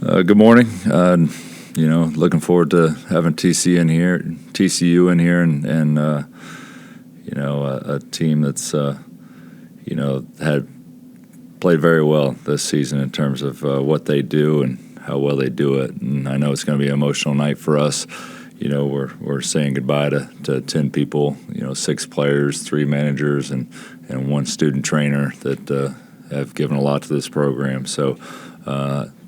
Good morning. Looking forward to having TCU in here, and a team that's had played very well this season in terms of what they do and how well they do it. And I know it's going to be an emotional night for us. We're saying goodbye to 10 people. 6 players, 3 managers, and 1 student trainer that have given a lot to this program. So.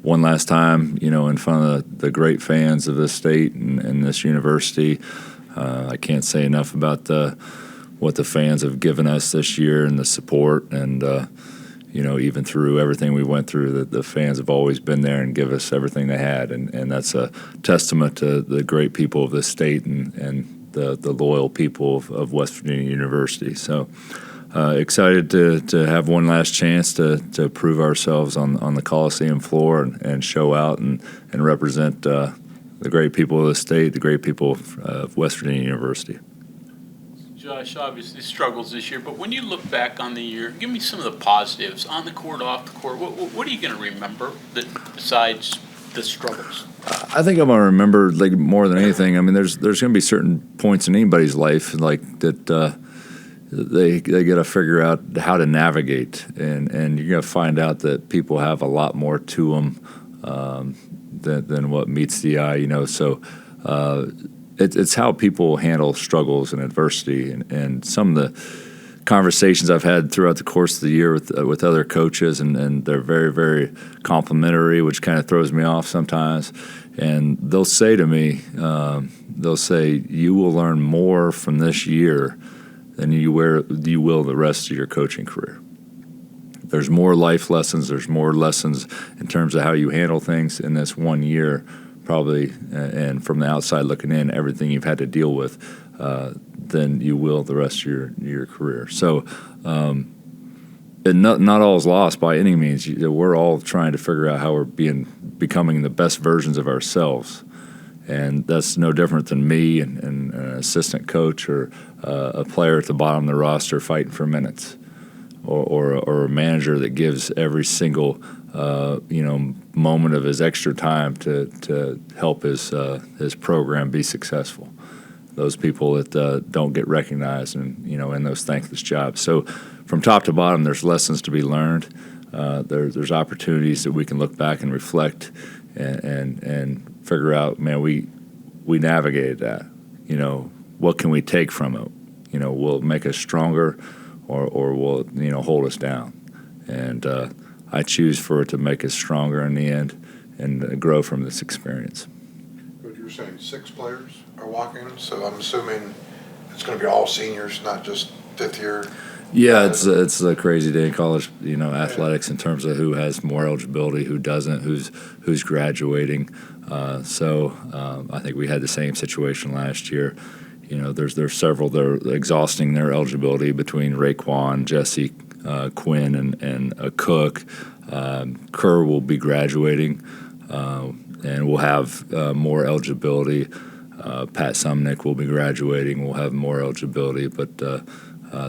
One last time, in front of the great fans of this state and this university. I can't say enough about what the fans have given us this year and the support. And, even through everything we went through, the fans have always been there and give us everything they had. And that's a testament to the great people of this state and the loyal people of West Virginia University. So. Excited to have one last chance to prove ourselves on the Coliseum floor and show out and represent the great people of the state, the great people of West Virginia University. Josh, obviously struggles this year, but when you look back on the year, give me some of the positives on the court, off the court. What are you going to remember besides the struggles? I think I'm going to remember, more than anything. I mean, there's going to be certain points in anybody's life that. They got to figure out how to navigate, and you're going to find out that people have a lot more to them than what meets the eye. So it's how people handle struggles and adversity, and some of the conversations I've had throughout the course of the year with other coaches, and they're very, very complimentary, which kind of throws me off sometimes. And they'll say to me, you will learn more from this year than you will the rest of your coaching career. There's more life lessons. There's more lessons in terms of how you handle things in this 1 year, probably, and from the outside looking in, everything you've had to deal with, than you will the rest of your career. So, and not all is lost by any means. We're all trying to figure out how we're becoming the best versions of ourselves. And that's no different than me and an assistant coach or a player at the bottom of the roster fighting for minutes, or a manager that gives every single moment of his extra time to help his program be successful. Those people that don't get recognized in those thankless jobs. So from top to bottom, there's lessons to be learned. There's opportunities that we can look back and reflect and figure out, man, we navigated that. What can we take from it? Will it make us stronger, or will it, hold us down? And I choose for it to make us stronger in the end and grow from this experience. But you were saying 6 players are walking, so I'm assuming it's going to be all seniors, not just fifth year. Yeah, it's a crazy day in college, athletics in terms of who has more eligibility, who doesn't, who's graduating. So I think we had the same situation last year. There's several that are exhausting their eligibility between Raekwon, Jesse, Quinn, and Cook. Kerr will be graduating, and we'll have more eligibility. Pat Sumnick will be graduating. We'll have more eligibility, but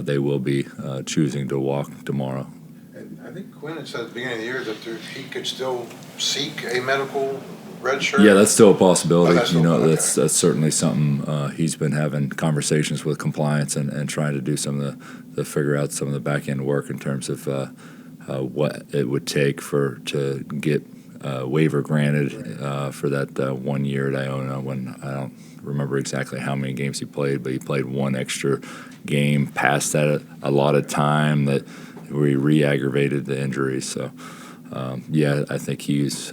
they will be choosing to walk tomorrow. And I think Quinn had said at the beginning of the year that he could still seek a medical red shirt. Yeah, that's still a possibility. That's that's certainly something he's been having conversations with compliance and trying to do some of the figure out some of the back end work in terms of what it would take to get waiver granted for that 1 year at Iona. When I don't remember exactly how many games he played, but he played 1 extra game past that a lot of time that we re-aggravated the injury. So I think he's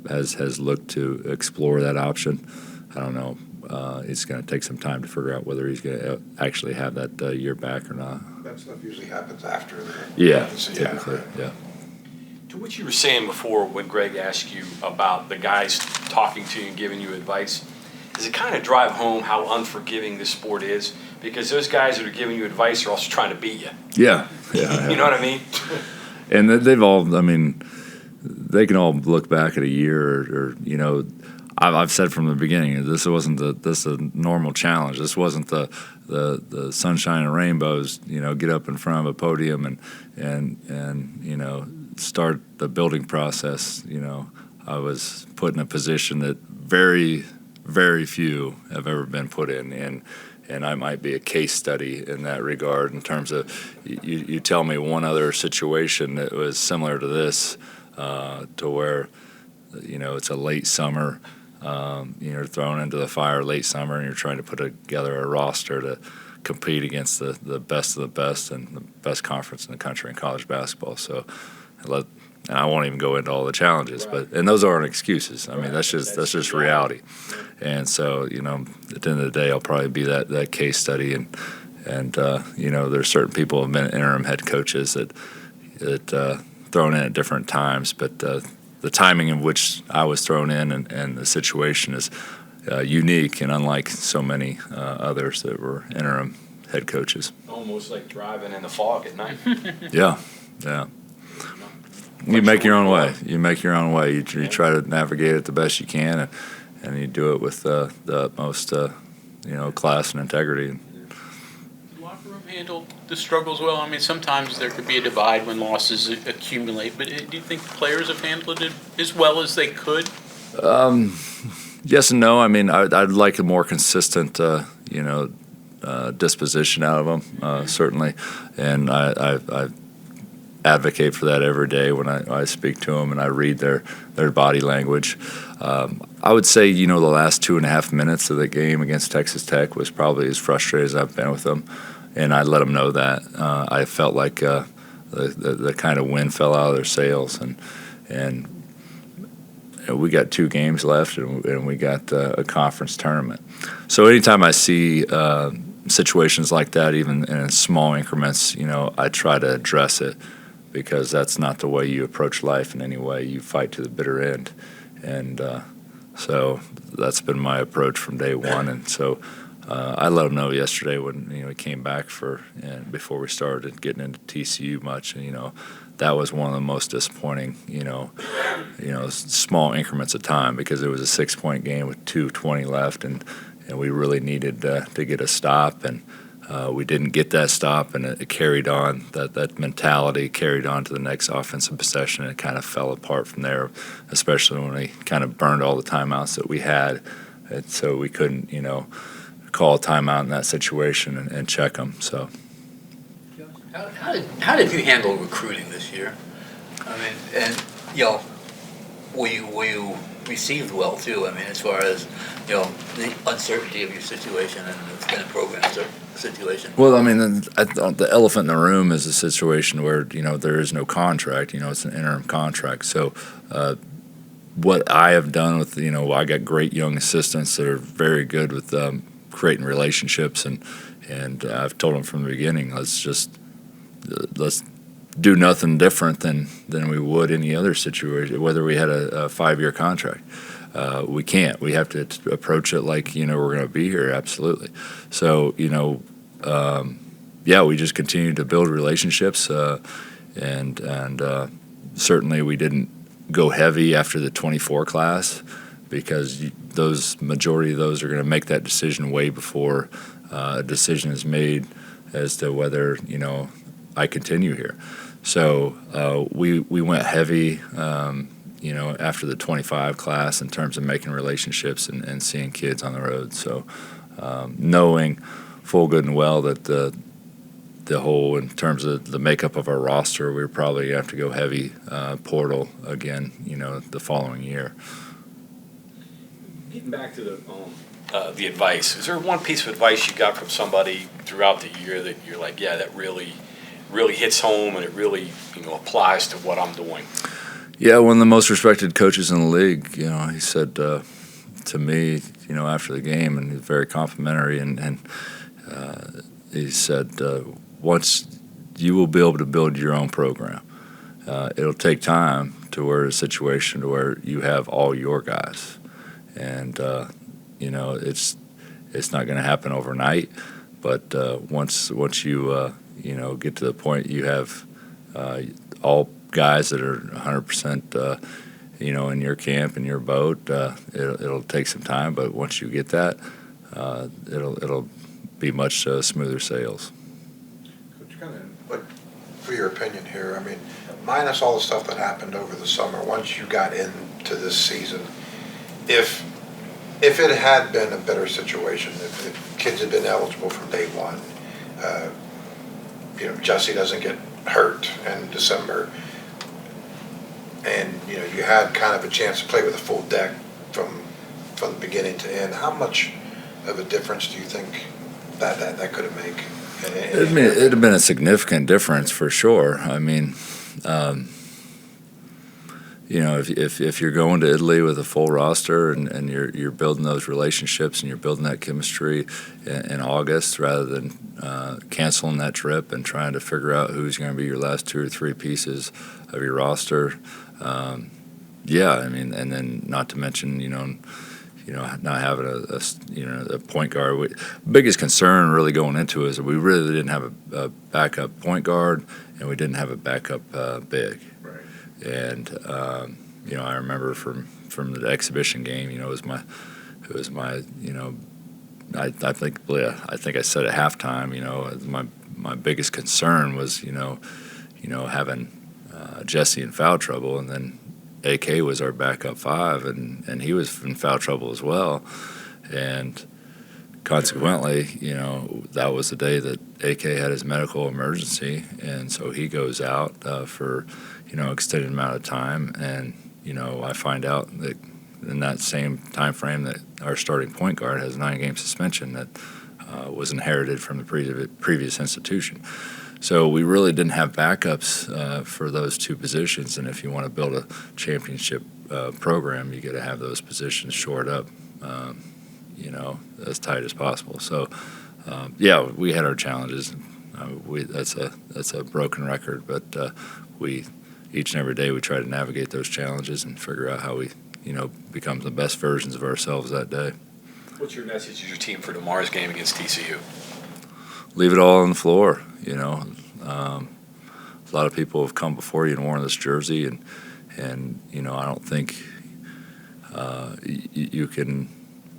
has looked to explore that option. I don't know. It's going to take some time to figure out whether he's going to actually have that year back or not. That stuff usually happens after the typically. Yeah. To what you were saying before when Greg asked you about the guys talking to you and giving you advice, does it kind of drive home how unforgiving this sport is? Because those guys that are giving you advice are also trying to beat you. Yeah. You know what I mean? And they've all, they can all look back at a year or I've said from the beginning, this wasn't this a normal challenge. This wasn't the sunshine and rainbows. Get up in front of a podium and start the building process. I was put in a position that very, very few have ever been put in, and I might be a case study in that regard in terms of you tell me one other situation that was similar to this, to where it's a late summer, you're thrown into the fire late summer, and you're trying to put together a roster to compete against the best of the best and the best conference in the country in college basketball. So, and I won't even go into all the challenges, and those aren't excuses. I mean, that's just reality. And so, at the end of the day, I'll probably be that case study. And there's certain people who have been interim head coaches that thrown in at different times, but the timing in which I was thrown in and the situation is unique and unlike so many others that were interim head coaches. Almost like driving in the fog at night. Yeah. You make your own way. You try to navigate it the best you can, and you do it with the utmost, class and integrity. The locker room handle the struggles well? I mean, sometimes there could be a divide when losses accumulate, but do you think players have handled it as well as they could? Yes and no. I mean, I'd like a more consistent, disposition out of them, certainly, and I advocate for that every day when I speak to them and I read their body language. I would say, the last 2.5 minutes of the game against Texas Tech was probably as frustrated as I've been with them, and I let them know that. I felt like the kind of wind fell out of their sails, and we got 2 games left, and we got a conference tournament. So anytime I see situations like that, even in small increments, I try to address it, because that's not the way you approach life in any way. You fight to the bitter end. And so that's been my approach from day one. And so I let them know yesterday when we came back before we started getting into TCU much. And, that was one of the most disappointing, small increments of time, because it was a 6-point game with 2:20 left, and we really needed to get a stop. And we didn't get that stop, and it carried on. That mentality carried on to the next offensive possession, and it kind of fell apart from there, especially when we kind of burned all the timeouts that we had. And so we couldn't, call a timeout in that situation and check them. So. How did you handle recruiting this year? I mean, and were you received well too? I mean, as far as the uncertainty of your situation and the kind of program situation. Well, I mean, the elephant in the room is a situation where there is no contract. It's an interim contract. So what I have done with I got great young assistants that are very good with creating relationships, and I've told them from the beginning, let's do nothing different than we would any other situation, whether we had a 5-year contract. We can't. We have to approach it like we're going to be here. Absolutely. So we just continue to build relationships, and certainly we didn't go heavy after the 24 class, because majority of those are going to make that decision way before a decision is made as to whether I continue here. So we went heavy, after the 25 class in terms of making relationships and seeing kids on the road. So knowing full good and well that the whole, in terms of the makeup of our roster, we were probably going to have to go heavy portal again, the following year. Getting back to the advice, is there one piece of advice you got from somebody throughout the year that you're like, yeah, that really hits home and it really applies to what I'm doing? Yeah, one of the most respected coaches in the league, he said to me, after the game, and he was very complimentary, and he said, once you will be able to build your own program, it'll take time to where a situation to where you have all your guys, and it's not going to happen overnight, but once you get to the point you have all guys that are 100%, in your camp, in your boat, it'll take some time. But once you get that, it'll be much smoother sails. But for your opinion here, I mean, minus all the stuff that happened over the summer, once you got in to this season. If it had been a better situation, if kids had been eligible from day one, Jesse doesn't get hurt in December, and you had kind of a chance to play with a full deck from the beginning to end, how much of a difference do you think that could have made? It'd have been a significant difference for sure. I mean, if you're going to Italy with a full roster and you're building those relationships and you're building that chemistry in August rather than canceling that trip and trying to figure out who's going to be your last 2 or 3 pieces of your roster, I mean, and then not to mention not having a point guard. Biggest concern really going into it is that we really didn't have a backup point guard and we didn't have a backup big. Right. And I remember from the exhibition game, it was my I think I said at halftime, my biggest concern was having Jesse in foul trouble, and then AK was our backup 5, and he was in foul trouble as well, and consequently, that was the day that AK had his medical emergency, and so he goes out for extended amount of time, and I find out that in that same time frame that our starting point guard has a 9-game suspension that was inherited from the previous institution. So we really didn't have backups for those 2 positions, and if you want to build a championship program, you got to have those positions shored up, as tight as possible. So, we had our challenges. That's a broken record, but we each and every day we try to navigate those challenges and figure out how we become the best versions of ourselves that day. What's your message to your team for tomorrow's game against TCU? Leave it all on the floor. A lot of people have come before you and worn this jersey, and I don't think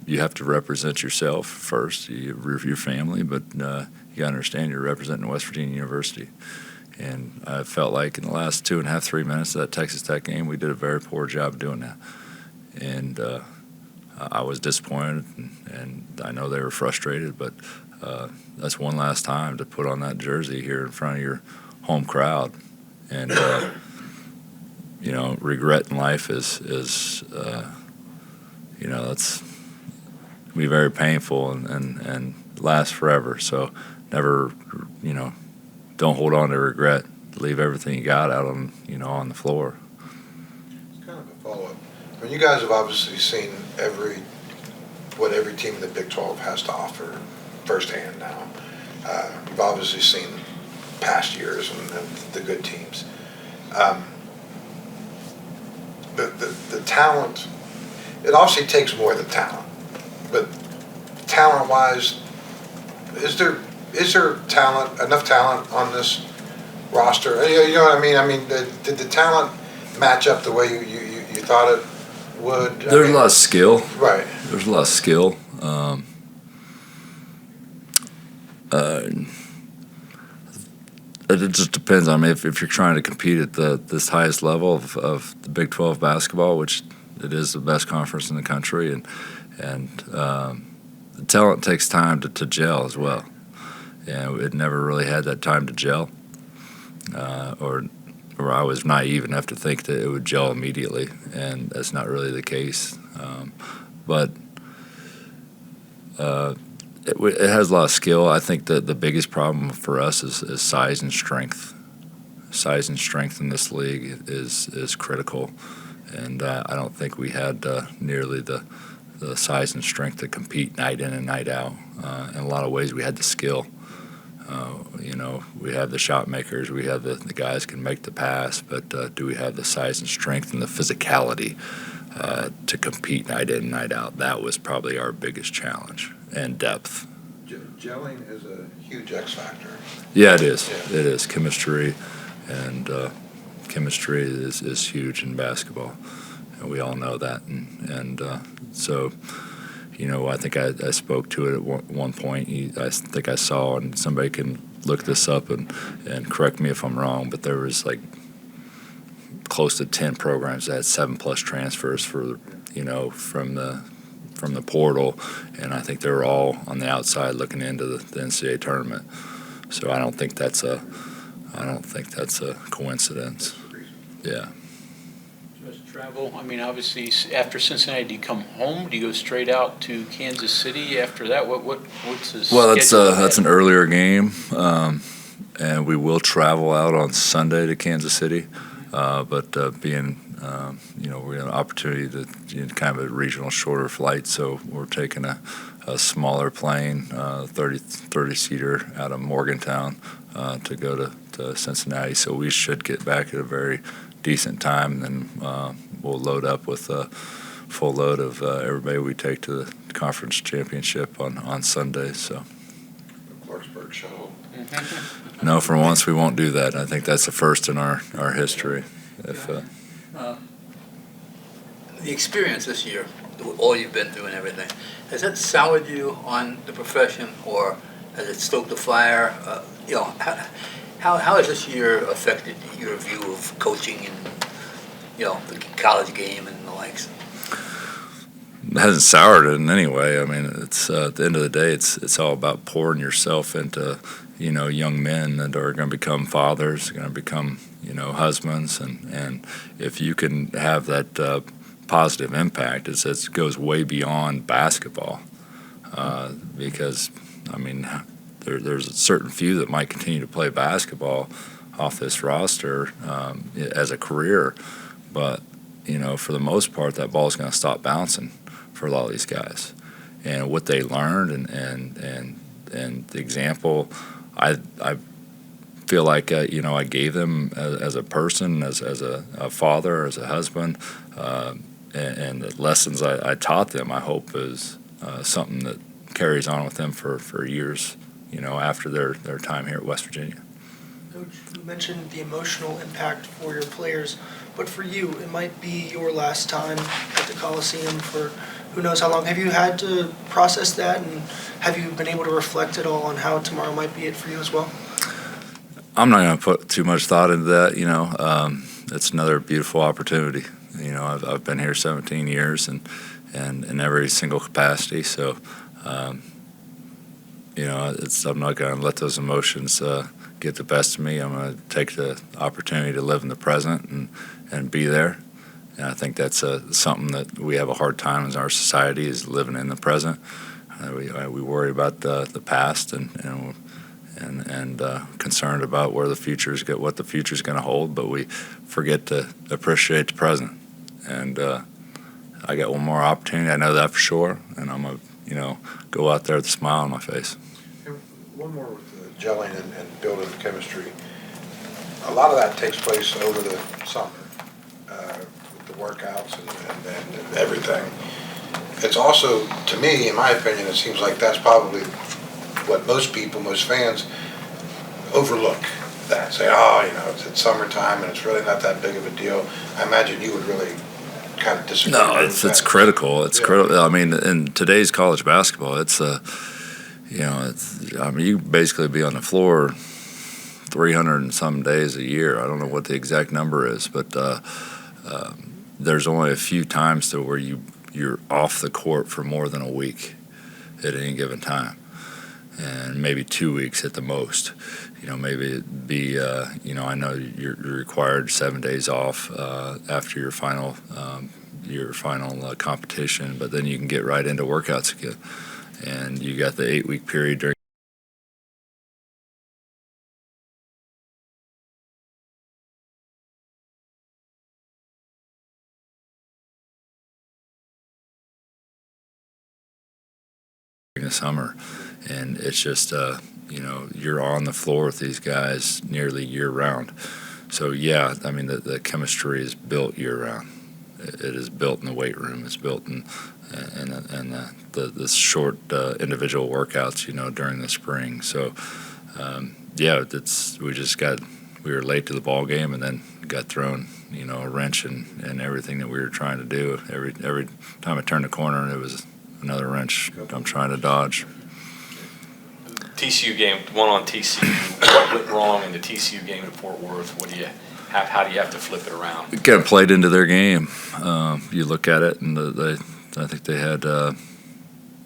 you have to represent yourself first, your family, but you got to understand you're representing West Virginia University. And I felt like in the last 2.5, 3 minutes of that Texas Tech game, we did a very poor job doing that. And I was disappointed, and I know they were frustrated, but that's one last time to put on that jersey here in front of your home crowd. And, regret in life is that's be very painful and last forever. So never, don't hold on to regret. Leave everything you got out on the floor. It's kind of a follow-up. I mean, you guys have obviously seen what every team in the Big 12 has to offer firsthand now. You've obviously seen past years and the good teams. The talent, it obviously takes more than talent, but talent-wise, is there enough talent on this roster? You know what I mean? I mean, did the talent match up the way you thought it would? There's a lot of skill. Right. There's a lot of skill. It just depends. I mean, if you're trying to compete at this highest level of the Big 12 basketball, which it is the best conference in the country, and the talent takes time to gel as well. And it never really had that time to gel, or I was naive enough to think that it would gel immediately, and that's not really the case. But it has a lot of skill. I think that the biggest problem for us is size and strength. Size and strength in this league is critical, and I don't think we had nearly the size and strength to compete night in and night out. In a lot of ways, we had the skill. We have the shot makers, we have the guys can make the pass, but do we have the size and strength and the physicality to compete night in and night out? That was probably our biggest challenge, and depth. Gelling is a huge X factor. Yeah, it is. Yeah. It is. Chemistry is huge in basketball, and we all know that. And so, I think I spoke to it at one point. I think I saw, and somebody can look this up and correct me if I'm wrong, but there was like close to 10 programs that had 7+ transfers for, from the portal, and I think they were all on the outside looking into the NCAA tournament. So I don't think that's a coincidence. Yeah. Just travel. I mean, obviously, after Cincinnati, do you come home? Do you go straight out to Kansas City after that? What's the Well, schedule? that's an earlier game, and we will travel out on Sunday to Kansas City. But being, we have an opportunity to kind of a regional shorter flight, so we're taking a smaller plane, 30-seater out of Morgantown to go to Cincinnati. So we should get back at a very decent time, and then we'll load up with a full load of everybody we take to the conference championship on Sunday. So. Clarksburg shuttle. No, for once we won't do that. I think that's the first in our history. The experience this year, all you've been through and everything, has that soured you on the profession, or has it stoked the fire? How has this year affected your view of coaching and the college game and the likes? It hasn't soured it in any way. I mean, it's at the end of the day, it's all about pouring yourself into young men that are going to become fathers, going to become husbands, and if you can have that positive impact, it goes way beyond basketball, because I mean there's a certain few that might continue to play basketball off this roster as a career, but for the most part that ball's going to stop bouncing for a lot of these guys, and what they learned and the example I feel like I gave them as a person, as a father, as a husband, and the lessons I taught them, I hope is something that carries on with them for years, after their time here at West Virginia. Coach, you mentioned the emotional impact for your players, but for you, it might be your last time at the Coliseum for who knows how long. Have you had to process that, and have you been able to reflect at all on how tomorrow might be it for you as well? I'm not going to put too much thought into that. It's another beautiful opportunity. I've been here 17 years and in every single capacity. So, I'm not going to let those emotions get the best of me. I'm going to take the opportunity to live in the present and be there. And I think that's something that we have a hard time in our society, is living in the present. We worry about the past and concerned about what the future's going to hold, but we forget to appreciate the present. And I got one more opportunity. I know that for sure, and I'm gonna go out there with a smile on my face. And one more with the gelling and building the chemistry. A lot of that takes place over the summer, with the workouts and everything. It's also, to me, in my opinion, it seems like that's probably what most fans overlook. That say, it's summertime and it's really not that big of a deal. I imagine you would really kind of disagree. No, it's critical. It's critical. I mean, in today's college basketball, you basically be on the floor 300 and some days a year. I don't know what the exact number is, but there's only a few times to where you're off the court for more than a week at any given time, and maybe 2 weeks at the most. Maybe it'd be, I know you're required 7 days off after your final competition, but then you can get right into workouts again. And you got the 8-week period during the summer, and it's just you're on the floor with these guys nearly year round. So yeah, I mean the chemistry is built year round. It is built in the weight room. It's built in the short individual workouts during the spring. So we were late to the ball game and then got thrown a wrench in everything that we were trying to do. Every time I turned the corner, it was another wrench I'm trying to dodge. TCU game, one on TCU. What went wrong in the TCU game in Fort Worth? What do you How do you have to flip it around? It kind of played into their game. You look at it, and I think they had that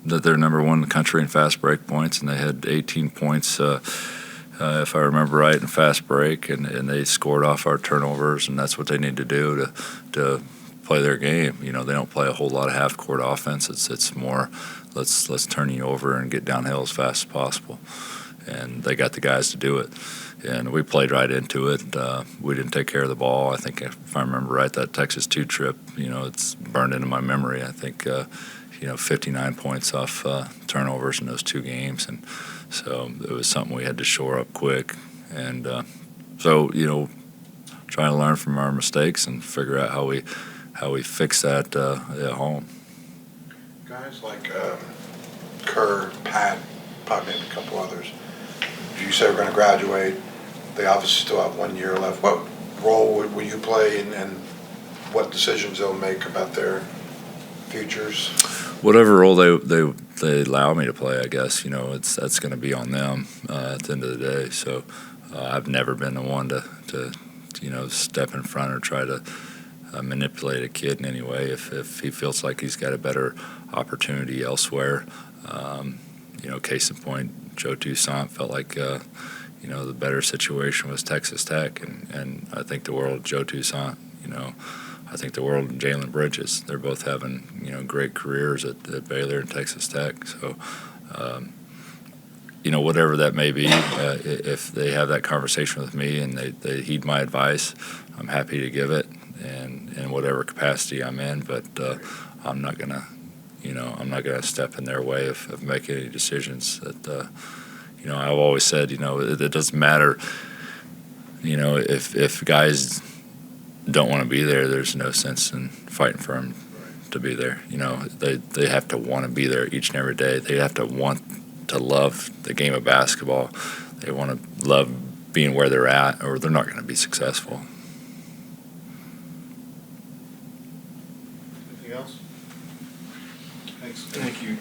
they're number one in the country in fast break points, and they had 18 points, if I remember right, in fast break, and they scored off our turnovers, and that's what they need to do to play their game. You know, they don't play a whole lot of half-court offense. It's more let's turn you over and get downhill as fast as possible, and they got the guys to do it. And we played right into it. We didn't take care of the ball. I think, if I remember right, that Texas 2 trip, you know, it's burned into my memory. I think, 59 points off turnovers in those 2 games. And so it was something we had to shore up quick. And so, trying to learn from our mistakes and figure out how we fix that at home. Guys like Kerr, Pat, probably maybe a couple others, you say we're going to graduate. They obviously still have 1 year left. What role will you play and what decisions they'll make about their futures? Whatever role they allow me to play, I guess, that's going to be on them at the end of the day. So I've never been the one to step in front or try to manipulate a kid in any way. If he feels like he's got a better opportunity elsewhere, case in point, Joe Toussaint felt like the better situation was Texas Tech, and I think the world of Joe Toussaint. I think the world of Jalen Bridges. They're both having great careers at Baylor and Texas Tech. So whatever that may be, if they have that conversation with me and they heed my advice, I'm happy to give it, and in whatever capacity I'm in. But I'm not gonna step in their way of making any decisions. That I've always said, it doesn't matter. If guys don't want to be there, there's no sense in fighting for them to be there. They have to want to be there each and every day. They have to want to love the game of basketball. They want to love being where they're at, or they're not going to be successful. Anything else? Thanks. Thank you.